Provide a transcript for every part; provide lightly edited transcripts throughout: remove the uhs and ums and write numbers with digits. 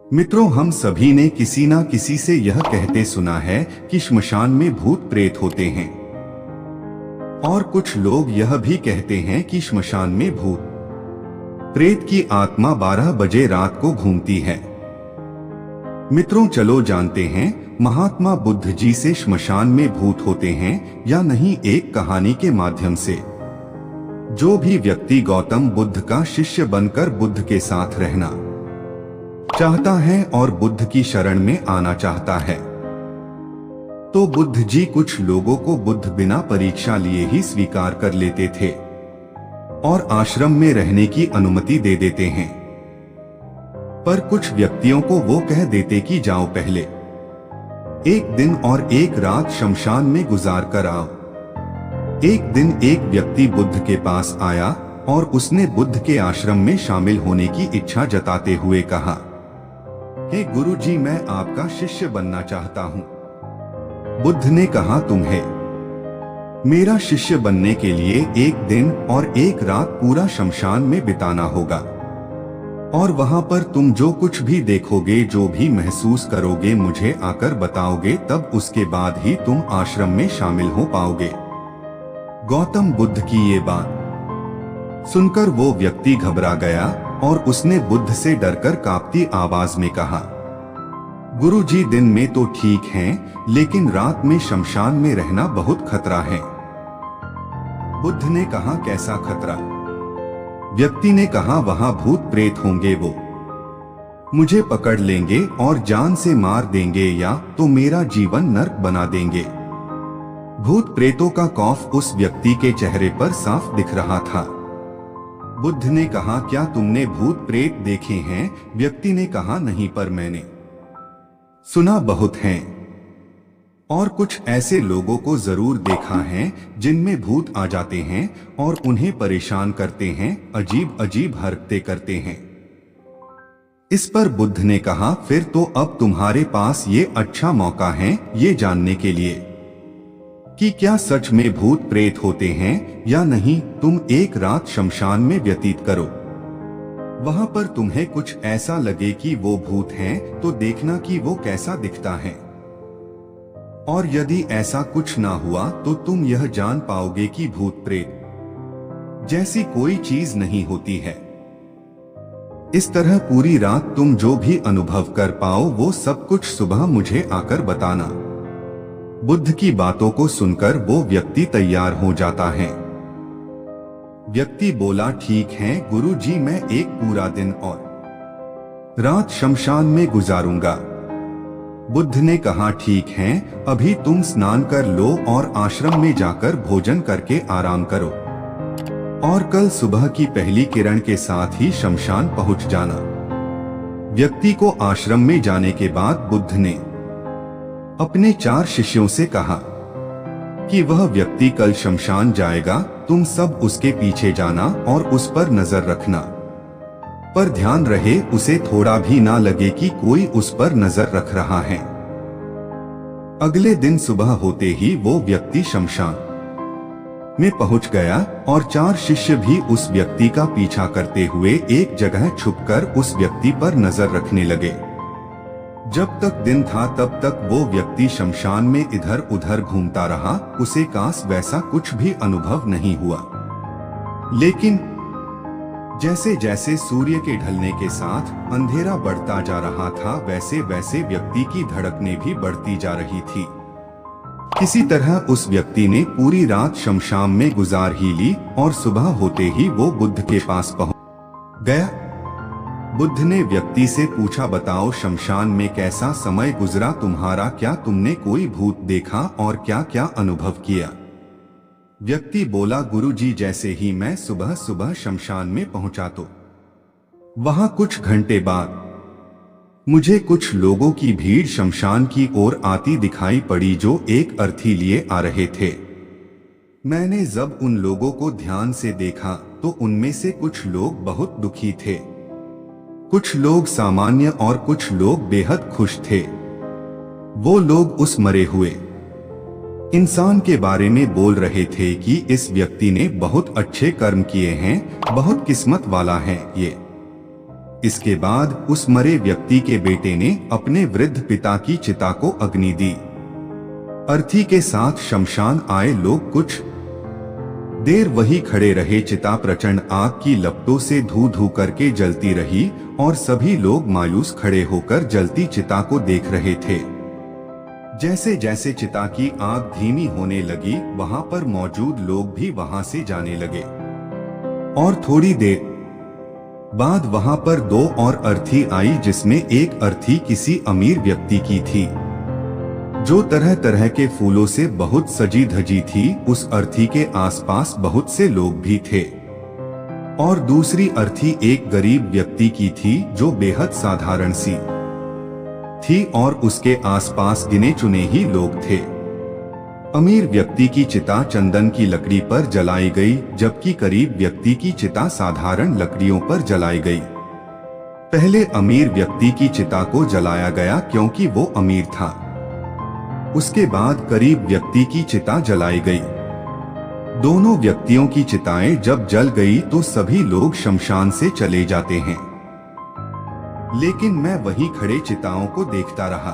मित्रों, हम सभी ने किसी ना किसी से यह कहते सुना है कि श्मशान में भूत प्रेत होते हैं। और कुछ लोग यह भी कहते हैं कि श्मशान में भूत प्रेत की आत्मा 12 बजे रात को घूमती है। मित्रों, चलो जानते हैं महात्मा बुद्ध जी से श्मशान में भूत होते हैं या नहीं, एक कहानी के माध्यम से। जो भी व्यक्ति गौतम बुद्ध का शिष्य बनकर बुद्ध के साथ रहना चाहता है और बुद्ध की शरण में आना चाहता है, तो बुद्ध जी कुछ लोगों को बुद्ध बिना परीक्षा लिए ही स्वीकार कर लेते थे और आश्रम में रहने की अनुमति दे देते हैं। पर कुछ व्यक्तियों को वो कह देते कि जाओ, पहले एक दिन और एक रात शमशान में गुजार कर आओ। एक दिन एक व्यक्ति बुद्ध के पास आया और उसने बुद्ध के आश्रम में शामिल होने की इच्छा जताते हुए कहा, हे गुरु जी, मैं आपका शिष्य बनना चाहता हूँ। बुद्ध ने कहा, तुम्हें मेरा शिष्य बनने के लिए एक दिन और एक रात पूरा शमशान में बिताना होगा और वहां पर तुम जो कुछ भी देखोगे, जो भी महसूस करोगे, मुझे आकर बताओगे, तब उसके बाद ही तुम आश्रम में शामिल हो पाओगे। गौतम बुद्ध की ये बात सुनकर वो व्यक्ति घबरा गया और उसने बुद्ध से डरकर कांपती आवाज में कहा, गुरु जी, दिन में तो ठीक हैं, लेकिन रात में शमशान में रहना बहुत खतरा है। बुद्ध ने कहा, कैसा खतरा? व्यक्ति ने कहा, वहां भूत प्रेत होंगे, वो मुझे पकड़ लेंगे और जान से मार देंगे या तो मेरा जीवन नर्क बना देंगे। भूत प्रेतों का खौफ उस व्यक्ति के चेहरे पर साफ दिख रहा था। बुद्ध ने कहा, क्या तुमने भूत प्रेत देखे हैं? व्यक्ति ने कहा, नहीं, पर मैंने सुना बहुत हैं और कुछ ऐसे लोगों को जरूर देखा है जिनमें भूत आ जाते हैं और उन्हें परेशान करते हैं, अजीब अजीब हरकतें करते हैं। इस पर बुद्ध ने कहा, फिर तो अब तुम्हारे पास ये अच्छा मौका है ये जानने के लिए कि क्या सच में भूत प्रेत होते हैं या नहीं। तुम एक रात शमशान में व्यतीत करो, वहां पर तुम्हें कुछ ऐसा लगे कि वो भूत हैं, तो देखना कि वो कैसा दिखता है। और यदि ऐसा कुछ ना हुआ तो तुम यह जान पाओगे कि भूत प्रेत जैसी कोई चीज नहीं होती है। इस तरह पूरी रात तुम जो भी अनुभव कर पाओ, वो सब कुछ सुबह मुझे आकर बताना। बुद्ध की बातों को सुनकर वो व्यक्ति तैयार हो जाता है। व्यक्ति बोला, ठीक है गुरु जी, मैं एक पूरा दिन और रात शमशान में गुजारूंगा। बुद्ध ने कहा, ठीक है, अभी तुम स्नान कर लो और आश्रम में जाकर भोजन करके आराम करो और कल सुबह की पहली किरण के साथ ही शमशान पहुंच जाना। व्यक्ति को आश्रम में जाने के बाद बुद्ध ने अपने 4 शिष्यों से कहा कि वह व्यक्ति कल शमशान जाएगा, तुम सब उसके पीछे जाना और उस पर नजर रखना, पर ध्यान रहे उसे थोड़ा भी ना लगे कि कोई उस पर नजर रख रहा है। अगले दिन सुबह होते ही वो व्यक्ति शमशान में पहुंच गया और 4 शिष्य भी उस व्यक्ति का पीछा करते हुए एक जगह छुपकर उस व्यक्ति पर नजर रखने लगे। जब तक दिन था तब तक वो व्यक्ति शमशान में इधर उधर घूमता रहा, उसे काश वैसा कुछ भी अनुभव नहीं हुआ। लेकिन जैसे जैसे सूर्य के ढलने के साथ अंधेरा बढ़ता जा रहा था, वैसे वैसे व्यक्ति की धड़कनें भी बढ़ती जा रही थी। किसी तरह उस व्यक्ति ने पूरी रात शमशान में गुजार ही ली और सुबह होते ही वो बुद्ध के पास पहुंच गया। बुद्ध ने व्यक्ति से पूछा, बताओ शमशान में कैसा समय गुजरा तुम्हारा? क्या तुमने कोई भूत देखा और क्या क्या अनुभव किया? व्यक्ति बोला, गुरु जी, जैसे ही मैं सुबह सुबह शमशान में पहुंचा तो वहां कुछ घंटे बाद मुझे कुछ लोगों की भीड़ शमशान की ओर आती दिखाई पड़ी जो एक अर्थी लिए आ रहे थे। मैंने जब उन लोगों को ध्यान से देखा तो उनमें से कुछ लोग बहुत दुखी थे, कुछ लोग सामान्य और कुछ लोग बेहद खुश थे। वो लोग उस मरे हुए इंसान के बारे में बोल रहे थे कि इस व्यक्ति ने बहुत अच्छे कर्म किए हैं, बहुत किस्मत वाला है ये। इसके बाद उस मरे व्यक्ति के बेटे ने अपने वृद्ध पिता की चिता को अग्नि दी। अर्थी के साथ शमशान आए लोग कुछ देर वही खड़े रहे। चिता प्रचंड आग की लपटों से धू धू करके जलती रही और सभी लोग मायूस खड़े होकर जलती चिता को देख रहे थे। जैसे जैसे चिता की आग धीमी होने लगी, वहां पर मौजूद लोग भी वहां से जाने लगे और थोड़ी देर बाद वहां पर 2 और अर्थी आई, जिसमें एक अर्थी किसी अमीर व्यक्ति की थी जो तरह तरह के फूलों से बहुत सजी धजी थी। उस अर्थी के आसपास बहुत से लोग भी थे और दूसरी अर्थी एक गरीब व्यक्ति की थी जो बेहद साधारण सी थी और उसके आसपास गिने चुने ही लोग थे। अमीर व्यक्ति की चिता चंदन की लकड़ी पर जलाई गई, जबकि गरीब व्यक्ति की चिता साधारण लकड़ियों पर जलाई गई। पहले अमीर व्यक्ति की चिता को जलाया गया क्योंकि वो अमीर था। उसके बाद गरीब व्यक्ति की चिता जलाई गई। दोनों व्यक्तियों की चिताएं जब जल गई तो सभी लोग शमशान से चले जाते हैं, लेकिन मैं वहीं खड़े चिताओं को देखता रहा।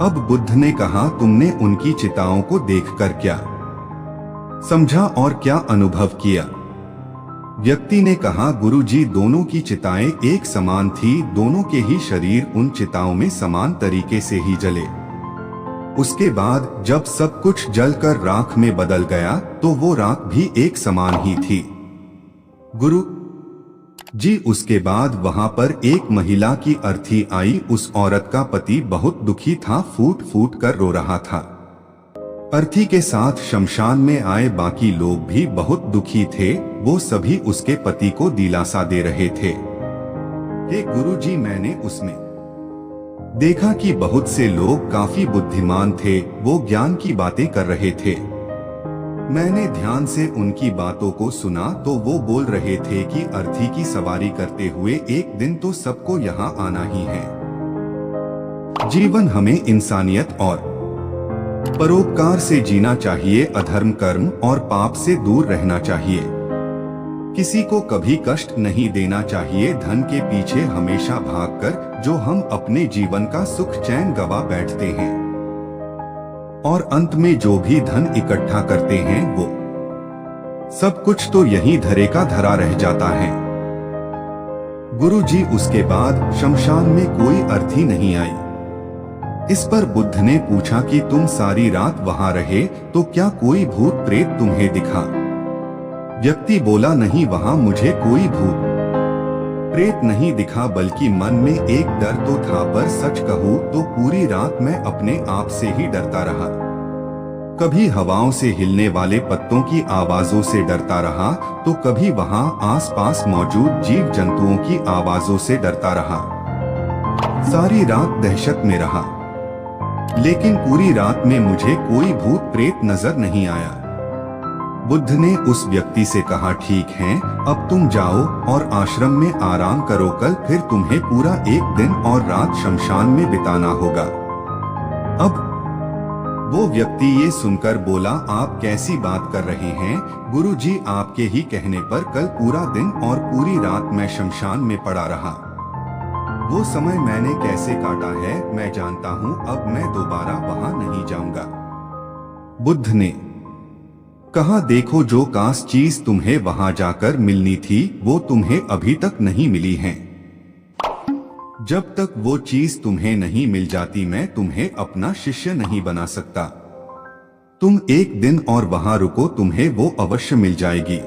अब बुद्ध ने कहा, तुमने उनकी चिताओं को देखकर क्या समझा और क्या अनुभव किया? व्यक्ति ने कहा, गुरुजी, दोनों की चिताएं एक समान थी, दोनों के ही शरीर उन चिताओं में समान तरीके से ही जले। उसके बाद जब सब कुछ जलकर राख में बदल गया तो वो राख भी एक समान ही थी। गुरु जी, उसके बाद वहां पर एक महिला की अर्थी आई। उस औरत का पति बहुत दुखी था, फूट फूट कर रो रहा था। अर्थी के साथ शमशान में आए बाकी लोग भी बहुत दुखी थे। वो सभी उसके पति को दिलासा दे रहे थे। हे गुरुजी, मैंने उसमें देखा कि बहुत से लोग काफी बुद्धिमान थे, वो ज्ञान की बातें कर रहे थे। मैंने ध्यान से उनकी बातों को सुना तो वो बोल रहे थे कि अर्थी की सवारी करते हुए एक दिन तो सबको यहाँ आना ही है। जीवन हमें इंसानियत और परोपकार से जीना चाहिए, अधर्म, कर्म और पाप से दूर रहना चाहिए। किसी को कभी कष्ट नहीं देना चाहिए। धन के पीछे हमेशा भागकर जो हम अपने जीवन का सुख चैन गवा बैठते हैं और अंत में जो भी धन इकट्ठा करते हैं वो सब कुछ तो यहीं धरे का धरा रह जाता है। गुरुजी, उसके बाद शमशान में कोई अर्थी नहीं आई। इस पर बुद्ध ने पूछा कि तुम सारी रात वहां रहे तो क्या कोई भूत प्रेत तुम्हें दिखा? व्यक्ति बोला, नहीं, वहां मुझे कोई भूत प्रेत नहीं दिखा, बल्कि मन में एक डर तो था, पर सच कहूं तो पूरी रात मैं अपने आप से ही डरता रहा। कभी हवाओं से हिलने वाले पत्तों की आवाजों से डरता रहा तो कभी वहां आसपास मौजूद जीव जंतुओं की आवाजों से डरता रहा। सारी रात दहशत में रहा, लेकिन पूरी रात में मुझे कोई भूत प्रेत नजर नहीं आया। बुद्ध ने उस व्यक्ति से कहा, ठीक है, अब तुम जाओ और आश्रम में आराम करो, कल फिर तुम्हें पूरा एक दिन और रात शमशान में बिताना होगा। अब वो व्यक्ति ये सुनकर बोला, आप कैसी बात कर रहे हैं गुरुजी? आपके ही कहने पर कल पूरा दिन और पूरी रात मैं शमशान में पड़ा रहा। वो समय मैंने कैसे काटा है मैं जानता हूँ, अब मैं दोबारा वहां नहीं जाऊंगा। बुद्ध ने कहा, देखो, जो काश चीज तुम्हें वहां जाकर मिलनी थी वो तुम्हें अभी तक नहीं मिली है। जब तक वो चीज तुम्हें नहीं मिल जाती मैं तुम्हें अपना शिष्य नहीं बना सकता। तुम एक दिन और वहां रुको, तुम्हें वो अवश्य मिल जाएगी।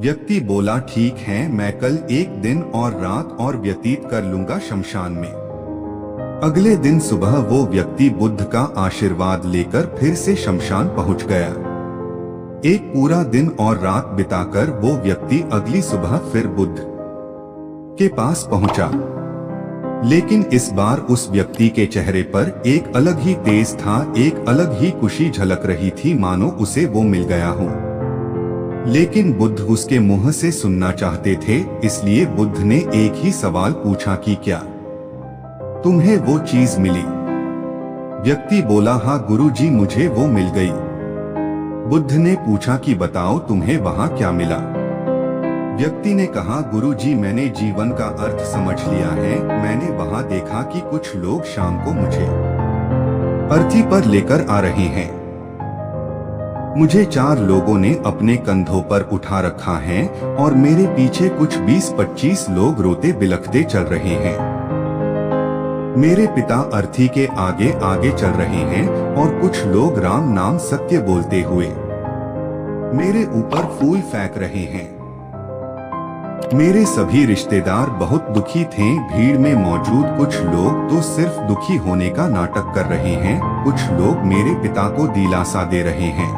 व्यक्ति बोला, ठीक है, मैं कल एक दिन और रात और व्यतीत कर लूंगा शमशान में। अगले दिन सुबह वो व्यक्ति बुद्ध का आशीर्वाद लेकर फिर से शमशान पहुंच गया। एक पूरा दिन और रात बिताकर वो व्यक्ति अगली सुबह फिर बुद्ध के पास पहुंचा, लेकिन इस बार उस व्यक्ति के चेहरे पर एक अलग ही तेज था, एक अलग ही खुशी झलक रही थी, मानो उसे वो मिल गया हो। लेकिन बुद्ध उसके मुंह से सुनना चाहते थे, इसलिए बुद्ध ने एक ही सवाल पूछा कि क्या तुम्हें वो चीज मिली? व्यक्ति बोला, हाँ गुरुजी, मुझे वो मिल गई। बुद्ध ने पूछा कि बताओ तुम्हें वहां क्या मिला? व्यक्ति ने कहा, गुरुजी, मैंने जीवन का अर्थ समझ लिया है। मैंने वहां देखा कि कुछ लोग शाम को मुझे अर्थी पर लेकर आ रहे हैं। मुझे 4 लोगों ने अपने कंधों पर उठा रखा है और मेरे पीछे कुछ 20-25 लोग रोते बिलखते चल रहे हैं। मेरे पिता अर्थी के आगे आगे चल रहे हैं और कुछ लोग राम नाम सत्य बोलते हुए मेरे ऊपर फूल फेंक रहे हैं। मेरे सभी रिश्तेदार बहुत दुखी थे। भीड़ में मौजूद कुछ लोग तो सिर्फ दुखी होने का नाटक कर रहे हैं, कुछ लोग मेरे पिता को दिलासा दे रहे हैं।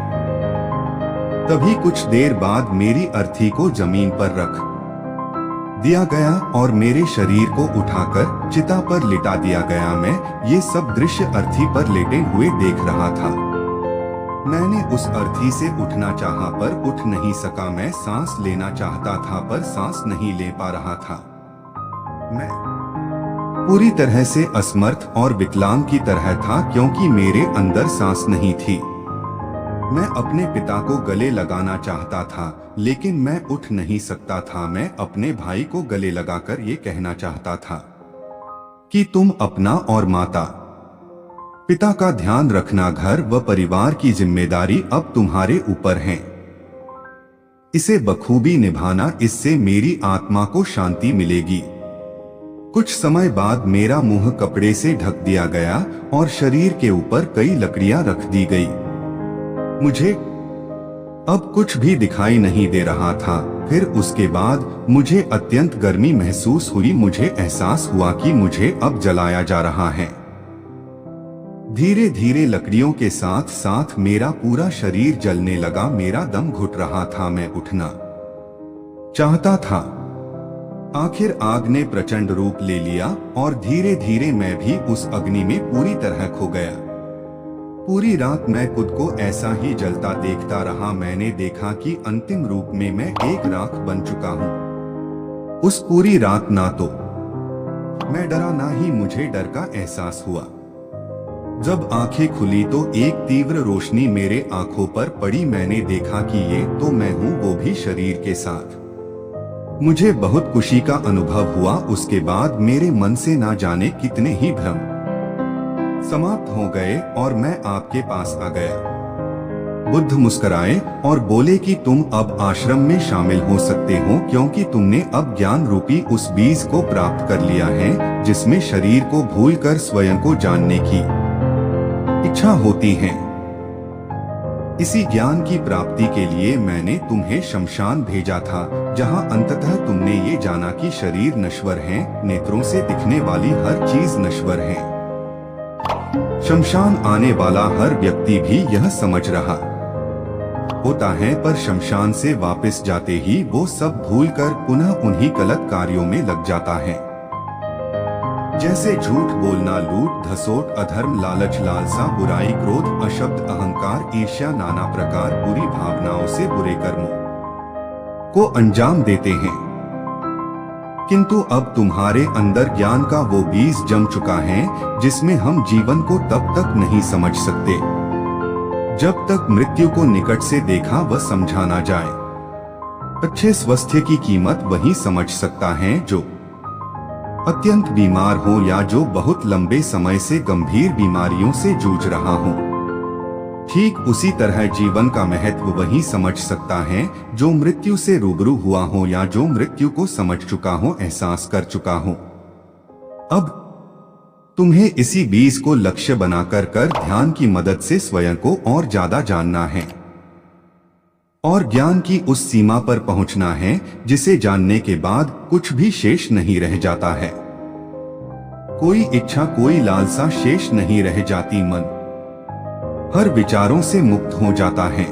तभी कुछ देर बाद मेरी अर्थी को जमीन पर रख दिया गया और मेरे शरीर को उठाकर चिता पर लिटा दिया गया। मैं ये सब दृश्य अर्थी पर लेटे हुए देख रहा था। मैंने उस अर्थी से उठना चाहा पर उठ नहीं सका। मैं सांस लेना चाहता था पर सांस नहीं ले पा रहा था। मैं पूरी तरह से असमर्थ और विकलांग की तरह था क्योंकि मेरे अंदर सांस नहीं थी। मैं अपने पिता को गले लगाना चाहता था लेकिन मैं उठ नहीं सकता था। मैं अपने भाई को गले लगाकर ये कहना चाहता था कि तुम अपना और माता पिता का ध्यान रखना। घर व परिवार की जिम्मेदारी अब तुम्हारे ऊपर है। इसे बखूबी निभाना, इससे मेरी आत्मा को शांति मिलेगी। कुछ समय बाद मेरा मुंह कपड़े से ढक दिया गया और शरीर के ऊपर कई लकड़ियां रख दी गई। मुझे अब कुछ भी दिखाई नहीं दे रहा था। फिर उसके बाद मुझे अत्यंत गर्मी महसूस हुई। मुझे एहसास हुआ कि मुझे अब जलाया जा रहा है। धीरे धीरे लकड़ियों के साथ साथ मेरा पूरा शरीर जलने लगा। मेरा दम घुट रहा था। मैं उठना चाहता था। आखिर आग ने प्रचंड रूप ले लिया और धीरे धीरे मैं भी उस अग्नि में पूरी तरह खो गया। पूरी रात मैं खुद को ऐसा ही जलता देखता रहा। मैंने देखा कि अंतिम रूप में मैं एक राख बन चुका हूँ। उस पूरी रात ना तो मैं डरा ना ही मुझे डर का एहसास हुआ। जब आंखें खुली तो एक तीव्र रोशनी मेरे आंखों पर पड़ी। मैंने देखा कि ये तो मैं हूँ, वो भी शरीर के साथ। मुझे बहुत खुशी का अनुभव हुआ। उसके बाद मेरे मन से ना जाने कितने ही भ्रम समाप्त हो गए और मैं आपके पास आ गया। बुद्ध मुस्कुराए और बोले कि तुम अब आश्रम में शामिल हो सकते हो क्योंकि तुमने अब ज्ञान रूपी उस बीज को प्राप्त कर लिया है जिसमें शरीर को भूलकर स्वयं को जानने की इच्छा होती है। इसी ज्ञान की प्राप्ति के लिए मैंने तुम्हें शमशान भेजा था, जहां अंततः तुमने ये जाना कि शरीर नश्वर है, नेत्रों से दिखने वाली हर चीज नश्वर है। शमशान आने वाला हर व्यक्ति भी यह समझ रहा होता है, पर शमशान से वापस जाते ही वो सब भूलकर पुनः उन्हीं गलत कार्यों में लग जाता है, जैसे झूठ बोलना, लूट धसोट, अधर्म, लालच, लालसा, बुराई, क्रोध, अशब्द, अहंकार, ईर्ष्या, नाना प्रकार बुरी भावनाओं से बुरे कर्मों को अंजाम देते हैं। किंतु अब तुम्हारे अंदर ज्ञान का वो बीज जम चुका है जिसमें हम जीवन को तब तक नहीं समझ सकते जब तक मृत्यु को निकट से देखा व समझा ना जाए। अच्छे स्वास्थ्य की कीमत वही समझ सकता है जो अत्यंत बीमार हो या जो बहुत लंबे समय से गंभीर बीमारियों से जूझ रहा हो। ठीक उसी तरह जीवन का महत्व वही समझ सकता है जो मृत्यु से रूबरू हुआ हो या जो मृत्यु को समझ चुका हो, एहसास कर चुका हो। अब तुम्हें इसी बीज को लक्ष्य बनाकर ध्यान की मदद से स्वयं को और ज्यादा जानना है और ज्ञान की उस सीमा पर पहुंचना है जिसे जानने के बाद कुछ भी शेष नहीं रह जाता है। कोई इच्छा, कोई लालसा शेष नहीं रह जाती। मन हर विचारों से मुक्त हो जाता है,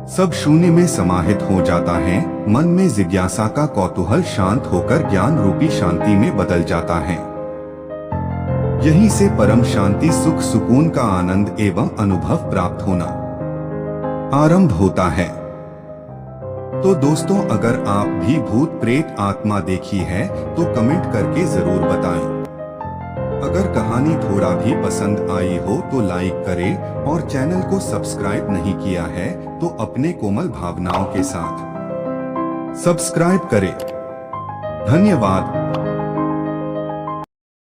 सब शून्य में समाहित हो जाता है। मन में जिज्ञासा का कौतूहल शांत होकर ज्ञान रूपी शांति में बदल जाता है। यहीं से परम शांति, सुख, सुकून का आनंद एवं अनुभव प्राप्त होना आरंभ होता है। तो दोस्तों, अगर आप भी भूत प्रेत आत्मा देखी है तो कमेंट करके जरूर बताएं। अगर कहानी थोड़ा भी पसंद आई हो तो लाइक करें और चैनल को सब्सक्राइब नहीं किया है तो अपने कोमल भावनाओं के साथ सब्सक्राइब करें। धन्यवाद।